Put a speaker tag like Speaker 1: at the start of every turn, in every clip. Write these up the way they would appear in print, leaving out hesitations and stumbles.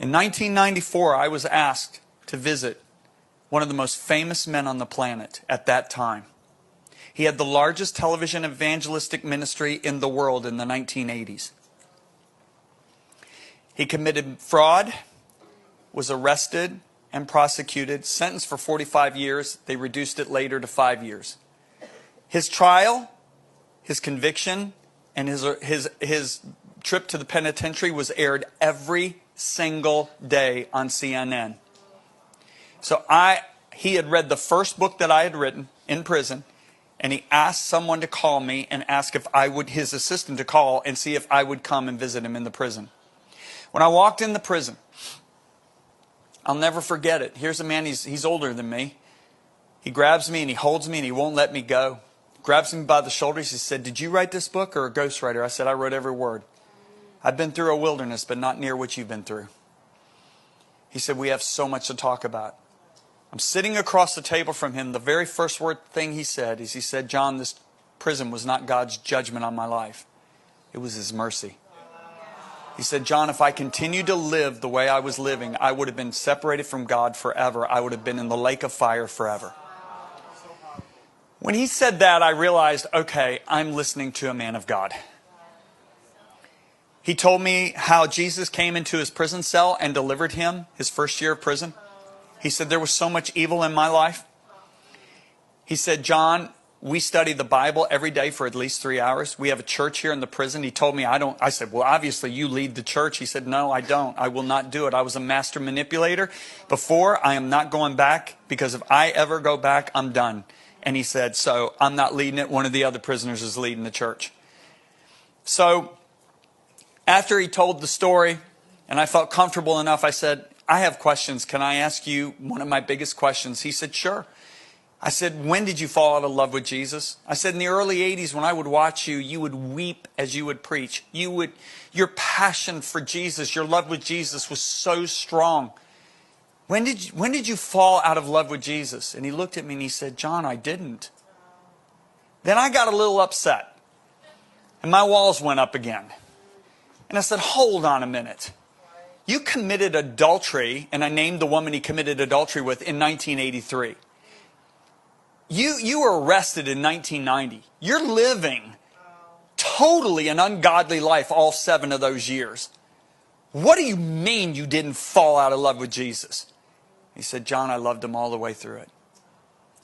Speaker 1: In 1994, I was asked to visit one of the most famous men on the planet at that time. He had the largest television evangelistic ministry in the world in the 1980s. He committed fraud, was arrested and prosecuted, sentenced for 45 years. They reduced it later to 5 years. His trial, his conviction, and his trip to the penitentiary was aired every single day on CNN. So he had read the first book that I had written in prison, and he asked someone to call me and ask if I would, his assistant to call and see if I would come and visit him in the prison. When I walked in the prison, I'll never forget it. Here's a man, he's older than me. He grabs me and he holds me and he won't let me go. Grabs me by the shoulders. He said, "Did you write this book or a ghostwriter?" I said, "I wrote every word. I've been through a wilderness, but not near what you've been through." He said, "We have so much to talk about." I'm sitting across the table from him. The very first thing he said is, he said, "John, this prison was not God's judgment on my life. It was His mercy." He said, "John, if I continued to live the way I was living, I would have been separated from God forever. I would have been in the lake of fire forever." When he said that, I realized, okay, I'm listening to a man of God. He told me how Jesus came into his prison cell and delivered him his first year of prison. He said, "There was so much evil in my life." He said, "John, we study the Bible every day for at least 3 hours. We have a church here in the prison." He told me I don't. I said, "Well, obviously you lead the church." He said, "No, I don't. I will not do it. I was a master manipulator before. I am not going back, because if I ever go back, I'm done." And he said, "So I'm not leading it. One of the other prisoners is leading the church." So after he told the story and I felt comfortable enough, I said, "I have questions. Can I ask you one of my biggest questions?" He said, "Sure." I said, "When did you fall out of love with Jesus?" I said, "In the early 80s, when I would watch you, you would weep as you would preach. Your passion for Jesus, your love with Jesus was so strong. When did you fall out of love with Jesus?" And he looked at me and he said, "John, I didn't." Then I got a little upset and my walls went up again. And I said, "Hold on a minute. You committed adultery," and I named the woman he committed adultery with, in 1983. You were arrested in 1990. You're living totally an ungodly life all 7 of those years. What do you mean you didn't fall out of love with Jesus?" He said, "John, I loved him all the way through it."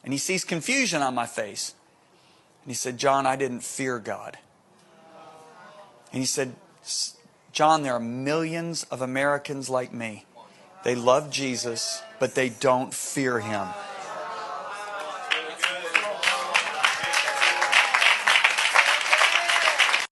Speaker 1: And he sees confusion on my face. And he said, "John, I didn't fear God." And he said, "John, there are millions of Americans like me. They love Jesus, but they don't fear Him.